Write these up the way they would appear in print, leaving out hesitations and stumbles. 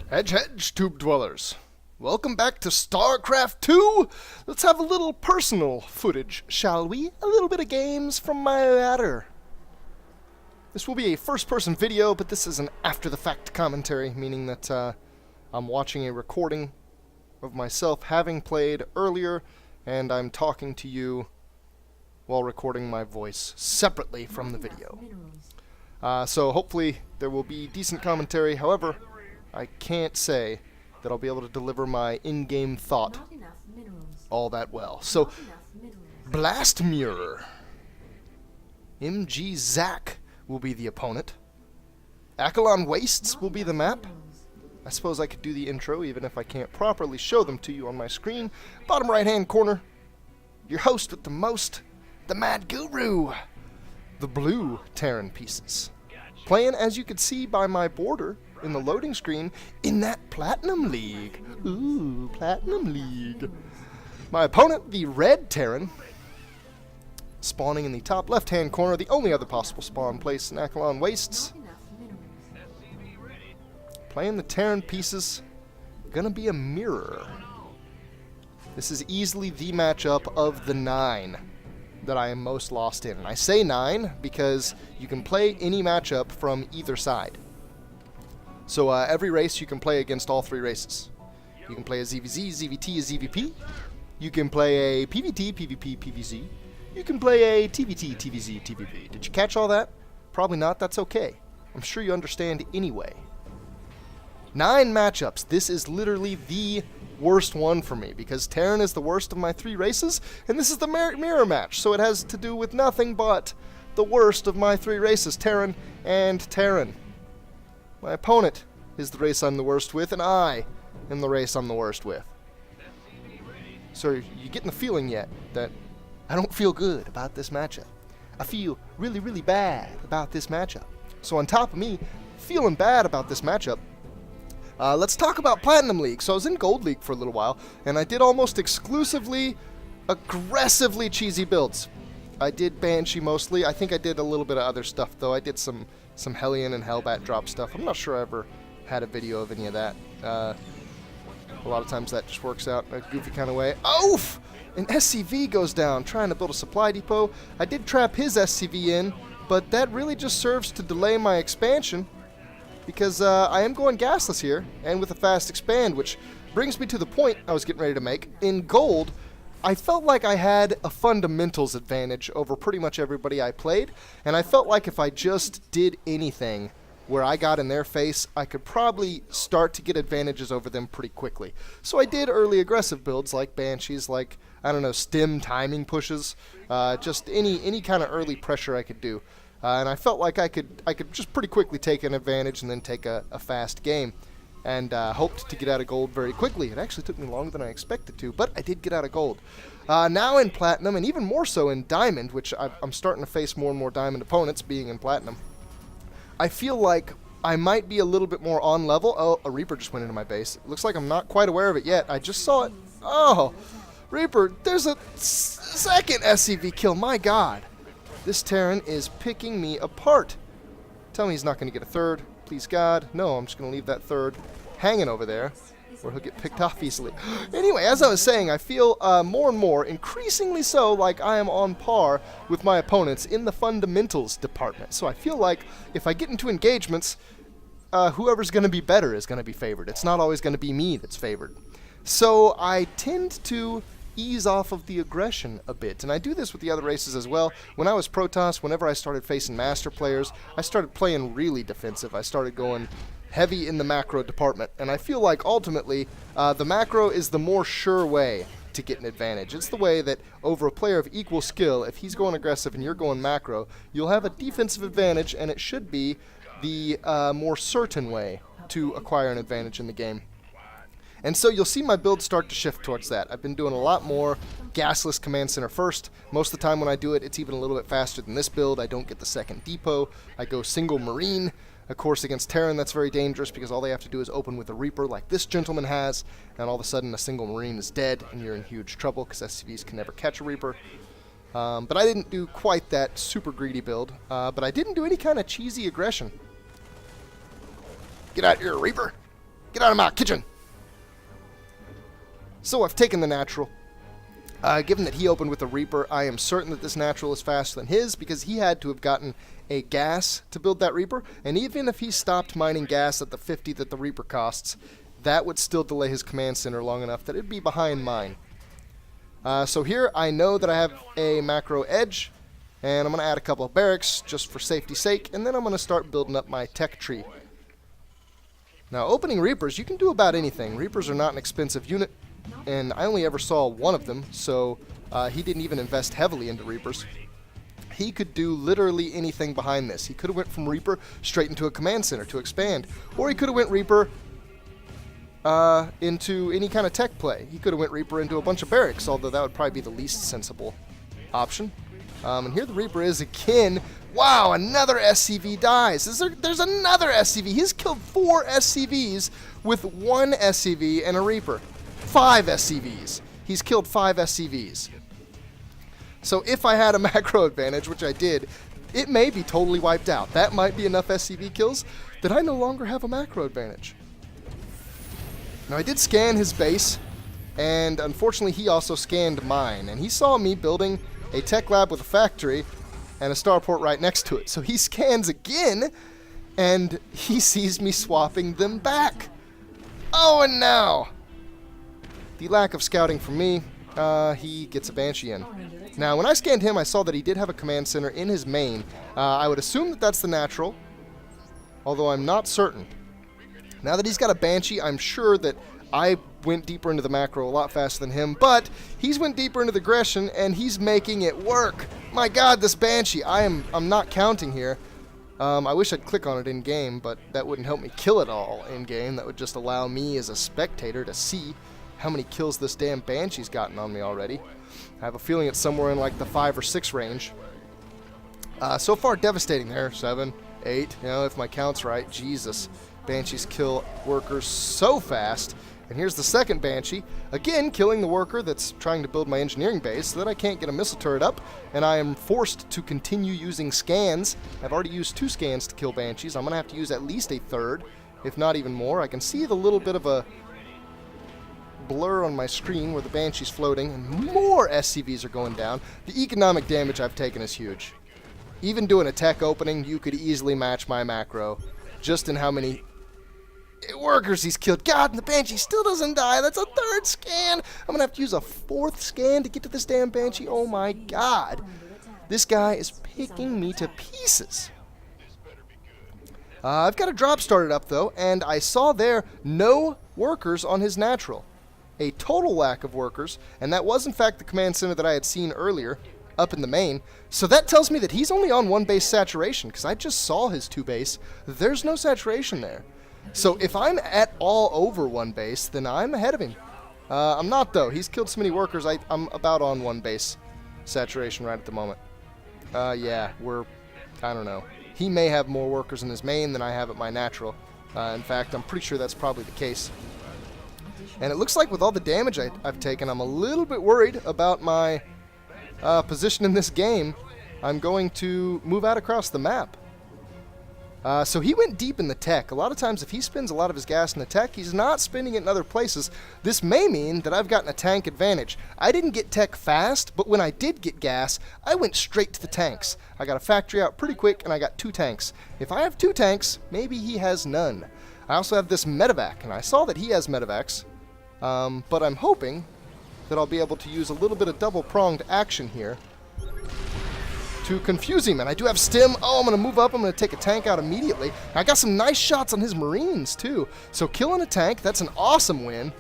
Hedge, hedge, tube dwellers. Welcome back to Starcraft 2. Let's have a little personal footage, shall we? A little bit of games from my ladder. This will be a first-person video, but this is an after-the-fact commentary, meaning that I'm watching a recording of myself having played earlier, and I'm talking to you while recording my voice separately from the video. So hopefully there will be decent commentary. However, I can't say that I'll be able to deliver my in-game thought all that well. So, Blast Mirror. MG Zack will be the opponent. Acheron Wastes will be the map. I suppose I could do the intro even if I can't properly show them to you on my screen. Bottom right-hand corner, your host with the most, the Mad Guru. The blue Terran pieces. Playing, as you can see by my border in the loading screen, in that Platinum League. Ooh, Platinum League. My opponent, the red Terran, spawning in the top left-hand corner, the only other possible spawn place in Acheron Wastes. Playing the Terran pieces, gonna be a mirror. This is easily the matchup of the 9 that I am most lost in. And I say 9 because you can play any matchup from either side. So every race you can play against all 3 races. You can play a ZVZ, ZVT, a ZVP. You can play a PVT, PvP, PvZ. You can play a TVT, TVZ, TVP. Did you catch all that? Probably not. That's okay. I'm sure you understand anyway. 9 matchups. This is literally the worst one for me because Terran is the worst of my 3 races, and this is the mirror match, so it has to do with nothing but the worst of my 3 races, Terran and Terran. My opponent is the race I'm the worst with, and I am the race I'm the worst with. So you getting the feeling yet that I don't feel good about this matchup? I feel really, really bad about this matchup. So on top of me feeling bad about this matchup, let's talk about Platinum League. So I was in Gold League for a little while, and I did almost exclusively aggressively cheesy builds. I did Banshee mostly. I think I did a little bit of other stuff, though. I did some Hellion and Hellbat drop stuff. I'm not sure I ever had a video of any of that. A lot of times that just works out in a goofy kind of way. Oof! An SCV goes down trying to build a supply depot. I did trap his SCV in, but that really just serves to delay my expansion because I am going gasless here and with a fast expand, which brings me to the point I was getting ready to make. In Gold, I felt like I had a fundamentals advantage over pretty much everybody I played, and I felt like if I just did anything where I got in their face, I could probably start to get advantages over them pretty quickly. So I did early aggressive builds like Banshees, like, I don't know, stem timing pushes, just any kind of early pressure I could do. And I felt like I could just pretty quickly take an advantage and then take a fast game. And hoped to get out of Gold very quickly. It actually took me longer than I expected to, but I did get out of Gold. Now in Platinum, and even more so in Diamond, which I'm starting to face more and more Diamond opponents being in Platinum, I feel like I might be a little bit more on level. Oh, a Reaper just went into my base. It looks like I'm not quite aware of it yet. I just saw it. Oh, Reaper, there's a second SCV kill. My God. This Terran is picking me apart. Tell me he's not going to get a third. Please, God. No, I'm just going to leave that third hanging over there, or he'll get picked off easily. Anyway, as I was saying, I feel more and more, increasingly so, like I am on par with my opponents in the fundamentals department. So I feel like if I get into engagements, whoever's going to be better is going to be favored. It's not always going to be me that's favored. So I tend to ease off of the aggression a bit, and I do this with the other races as well. When I was Protoss, whenever I started facing master players, I started playing really defensive. I started going heavy in the macro department, and I feel like ultimately the macro is the more sure way to get an advantage. It's the way that over a player of equal skill, if he's going aggressive and you're going macro, you'll have a defensive advantage, and it should be the more certain way to acquire an advantage in the game. And so you'll see my build start to shift towards that. I've been doing a lot more gasless command center first. Most of the time when I do it, it's even a little bit faster than this build. I don't get the second depot. I go single marine. Of course, against Terran, that's very dangerous because all they have to do is open with a Reaper like this gentleman has, and all of a sudden a single marine is dead, and you're in huge trouble because SCVs can never catch a Reaper. But I didn't do quite that super greedy build, but I didn't do any kind of cheesy aggression. Get out here, Reaper! Get out of my kitchen! So I've taken the natural. Given that he opened with a Reaper, I am certain that this natural is faster than his because he had to have gotten a gas to build that Reaper, and even if he stopped mining gas at the 50 that the Reaper costs, that would still delay his command center long enough that it'd be behind mine. So here I know that I have a macro edge, and I'm going to add a couple of barracks just for safety's sake, and then I'm going to start building up my tech tree. Now, opening Reapers, you can do about anything. Reapers are not an expensive unit, and I only ever saw one of them, so he didn't even invest heavily into Reapers. He could do literally anything behind this. He could have went from Reaper straight into a command center to expand, or he could have went Reaper into any kind of tech play. He could have went Reaper into a bunch of barracks, although that would probably be the least sensible option. And here the Reaper is again. Wow, another SCV dies. There's another SCV. He's killed 4 SCVs with 1 SCV and a Reaper. 5 SCVs. He's killed 5 SCVs. So if I had a macro advantage, which I did, it may be totally wiped out. That might be enough SCV kills that I no longer have a macro advantage. Now, I did scan his base, and unfortunately he also scanned mine. And he saw me building a tech lab with a factory and a starport right next to it. So he scans again, and he sees me swapping them back. Oh, and now, the lack of scouting from me, he gets a Banshee in. Now, when I scanned him, I saw that he did have a command center in his main. I would assume that that's the natural, although I'm not certain. Now that he's got a Banshee, I'm sure that I went deeper into the macro a lot faster than him, but he's went deeper into the aggression, and he's making it work. My God, this Banshee, I'm not counting here. I wish I'd click on it in-game, but that wouldn't help me kill it all in-game. That would just allow me as a spectator to see how many kills this damn Banshee's gotten on me already. I have a feeling it's somewhere in like the 5 or 6 range. So far, devastating there. 7, 8, you know, if my count's right. Jesus. Banshees kill workers so fast. And here's the second Banshee, again killing the worker that's trying to build my engineering base so that I can't get a missile turret up, and I am forced to continue using scans. I've already used 2 scans to kill Banshees. I'm going to have to use at least a third, if not even more. I can see the little bit of a blur on my screen where the Banshee's floating, and more SCVs are going down. The economic damage I've taken is huge. Even doing a tech opening, you could easily match my macro, just in how many workers he's killed. God, and the Banshee still doesn't die. That's a 3rd scan. I'm going to have to use a 4th scan to get to this damn Banshee. Oh my God. This guy is picking me to pieces. I've got a drop started up, though, and I saw there no workers on his natural. A total lack of workers, and that was in fact the command center that I had seen earlier up in the main. So that tells me that he's only on 1 base saturation, because I just saw his 2 base. There's no saturation there. So if I'm at all over 1 base, then I'm ahead of him. I'm not, though. He's killed so many workers, I'm about on 1 base saturation right at the moment. Yeah, I don't know. He may have more workers in his main than I have at my natural. In fact, I'm pretty sure that's probably the case. And it looks like with all the damage I've taken, I'm a little bit worried about my position in this game. I'm going to move out across the map. So he went deep in the tech. A lot of times if he spends a lot of his gas in the tech, he's not spending it in other places. This may mean that I've gotten a tank advantage. I didn't get tech fast, but when I did get gas, I went straight to the tanks. I got a factory out pretty quick, and I got 2 tanks. If I have 2 tanks, maybe he has none. I also have this medevac, and I saw that he has medevacs, but I'm hoping that I'll be able to use a little bit of double-pronged action here to confuse him. And I do have stim. Oh, I'm going to move up. I'm going to take a tank out immediately. I got some nice shots on his Marines, too. So killing a tank, that's an awesome win.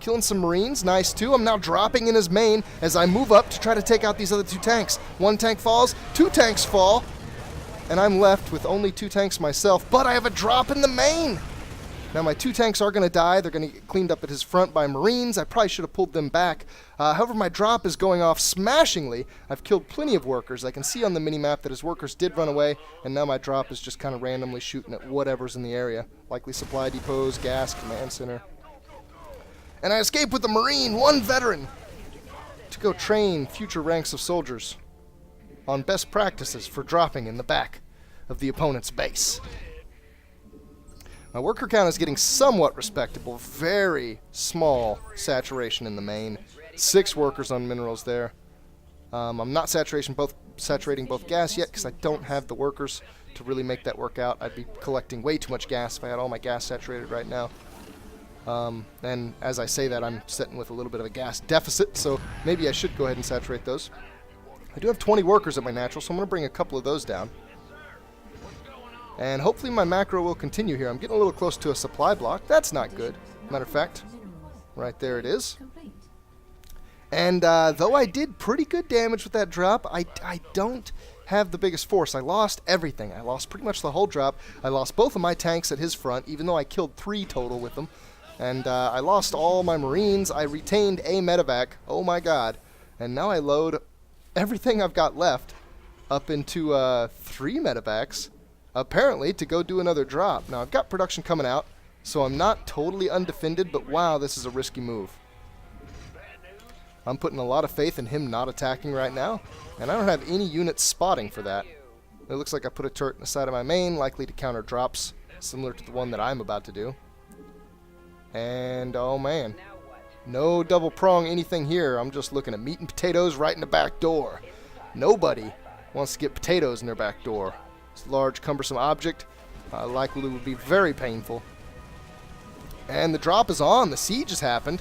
Killing some Marines, nice, too. I'm now dropping in his main as I move up to try to take out these other 2 tanks. 1 tank falls, 2 tanks fall, and I'm left with only 2 tanks myself, but I have a drop in the main. Now my 2 tanks are going to die. They're going to get cleaned up at his front by Marines. I probably should have pulled them back. However, my drop is going off smashingly. I've killed plenty of workers. I can see on the minimap that his workers did run away, and now my drop is just kind of randomly shooting at whatever's in the area. Likely supply depots, gas, command center. And I escape with a Marine, 1 veteran, to go train future ranks of soldiers on best practices for dropping in the back of the opponent's base. My worker count is getting somewhat respectable. Very small saturation in the main. 6 workers on minerals there. I'm not saturating both gas yet because I don't have the workers to really make that work out. I'd be collecting way too much gas if I had all my gas saturated right now. And as I say that, I'm sitting with a little bit of a gas deficit, so maybe I should go ahead and saturate those. I do have 20 workers at my natural, so I'm going to bring a couple of those down. And hopefully my macro will continue here. I'm getting a little close to a supply block. That's not good. Matter of fact, right there it is. And though I did pretty good damage with that drop, I don't have the biggest force. I lost everything. I lost pretty much the whole drop. I lost both of my tanks at his front, even though I killed 3 total with them. And I lost all my Marines. I retained a medevac. Oh my god. And now I load everything I've got left up into 3 medevacs, apparently, to go do another drop. Now, I've got production coming out, so I'm not totally undefended, but wow, this is a risky move. I'm putting a lot of faith in him not attacking right now, and I don't have any units spotting for that. It looks like I put a turret in the side of my main, likely to counter drops, similar to the one that I'm about to do. And, oh man, no double prong anything here. I'm just looking at meat and potatoes right in the back door. Nobody wants to get potatoes in their back door. It's a large, cumbersome object. Likely would be very painful. And the drop is on. The siege has happened.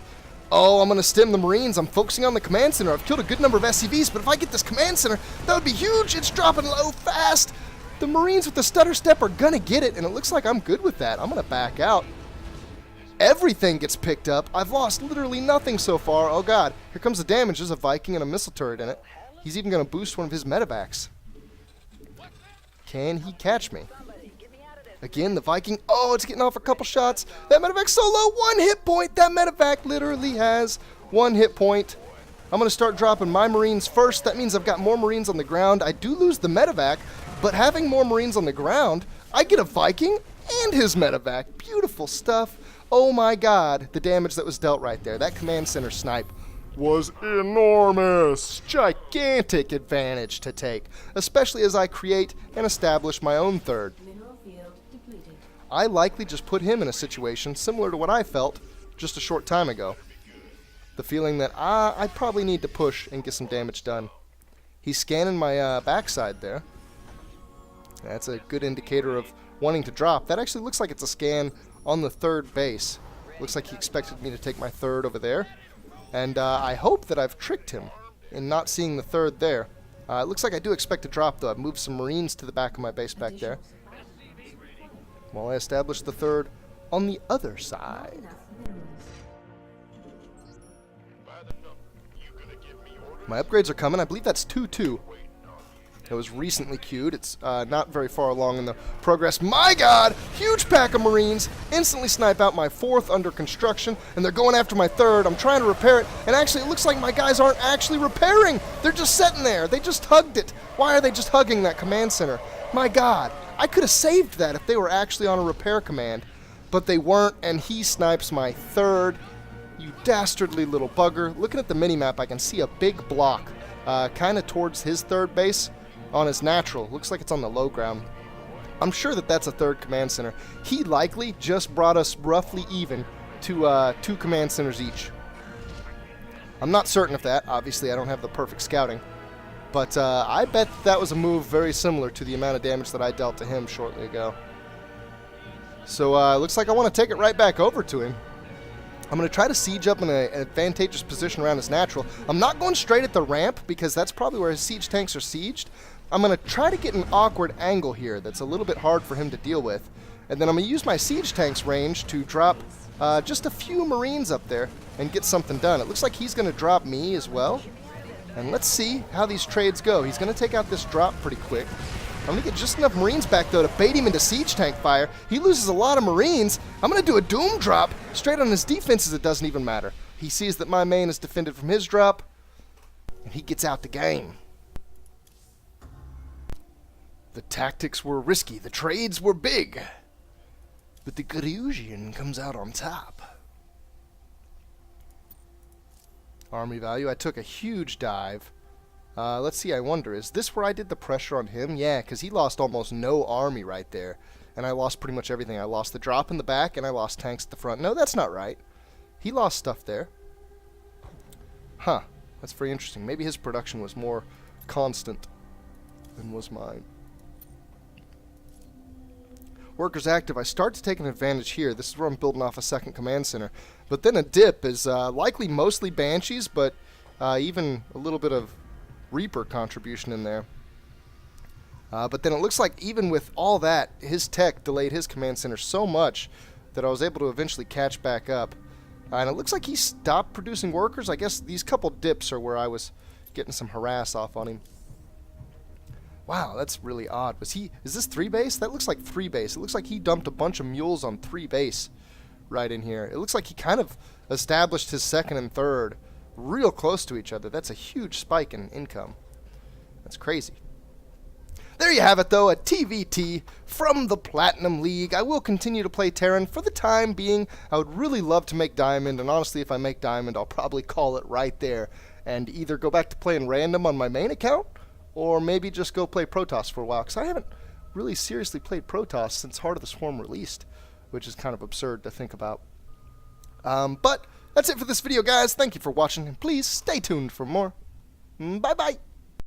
Oh, I'm going to stem the Marines. I'm focusing on the command center. I've killed a good number of SCVs, but if I get this command center, that would be huge. It's dropping low fast. The Marines with the stutter step are going to get it, and it looks like I'm good with that. I'm going to back out. Everything gets picked up. I've lost literally nothing so far. Oh, God. Here comes the damage. There's a Viking and a missile turret in it. He's even going to boost one of his medevacs. Can he catch me? Again, the Viking. Oh, it's getting off a couple shots. That medevac's so low. 1 hit point. That medevac literally has 1 hit point. I'm going to start dropping my Marines first. That means I've got more Marines on the ground. I do lose the medevac, but having more Marines on the ground, I get a Viking and his medevac. Beautiful stuff. Oh my god, the damage that was dealt right there. That command center snipe was enormous. Gigantic advantage to take, especially as I create and establish my own third. I likely just put him in a situation similar to what I felt just a short time ago. The feeling that I probably need to push and get some damage done. He's scanning my backside there. That's a good indicator of wanting to drop. That actually looks like it's a scan on the 3rd base. Looks like he expected me to take my 3rd over there. And I hope that I've tricked him in not seeing the 3rd there. It looks like I do expect to drop, though. I've moved some Marines to the back of my base back there, while I establish the 3rd on the other side. My upgrades are coming. I believe that's 2-2. It was recently queued. It's not very far along in the progress. My god! Huge pack of Marines instantly snipe out my 4th under construction, and they're going after my 3rd. I'm trying to repair it, and actually it looks like my guys aren't actually repairing. They're just sitting there. They just hugged it. Why are they just hugging that command center? My god. I could have saved that if they were actually on a repair command, but they weren't, and he snipes my 3rd. You dastardly little bugger. Looking at the minimap, I can see a big block kind of towards his 3rd base on his natural. Looks like it's on the low ground. I'm sure that that's a 3rd command center. He likely just brought us roughly even to 2 command centers each. I'm not certain of that. Obviously, I don't have the perfect scouting. But I bet that was a move very similar to the amount of damage that I dealt to him shortly ago. So looks like I want to take it right back over to him. I'm going to try to siege up in an advantageous position around his natural. I'm not going straight at the ramp because that's probably where his siege tanks are sieged. I'm going to try to get an awkward angle here that's a little bit hard for him to deal with. And then I'm going to use my siege tank's range to drop just a few Marines up there and get something done. It looks like he's going to drop me as well. And let's see how these trades go. He's going to take out this drop pretty quick. I'm going to get just enough Marines back, though, to bait him into siege tank fire. He loses a lot of Marines. I'm going to do a doom drop straight on his defenses. It doesn't even matter. He sees that my main is defended from his drop, and he gets out the game. The tactics were risky. The trades were big. But the Grusian comes out on top. Army value. I took a huge dive. Let's see, I wonder, is this where I did the pressure on him? Yeah, because he lost almost no army right there. and I lost pretty much everything. I lost the drop in the back, and I lost tanks at the front. No, that's not right. He lost stuff there. Huh. That's very interesting. Maybe his production was more constant than was mine. Workers active. I start to take an advantage here. This is where I'm building off a second command center. But then a dip is likely mostly Banshees, but even a little bit of Reaper contribution in there. But then it looks like even with all that, his tech delayed his command center so much that I was able to eventually catch back up. And it looks like he stopped producing workers. I guess these couple dips are where I was getting some harass off on him. Wow, that's really odd. Is this 3 base? That looks like 3 base. It looks like he dumped a bunch of mules on 3 base right in here. It looks like he kind of established his second and third real close to each other. That's a huge spike in income. That's crazy. There you have it, though, a TVT from the Platinum League. I will continue to play Terran for the time being. I would really love to make Diamond, and honestly, if I make Diamond, I'll probably call it right there and either go back to playing random on my main account or maybe just go play Protoss for a while, because I haven't really seriously played Protoss since Heart of the Swarm released, which is kind of absurd to think about. But that's it for this video, guys. Thank you for watching, and please stay tuned for more. Bye-bye.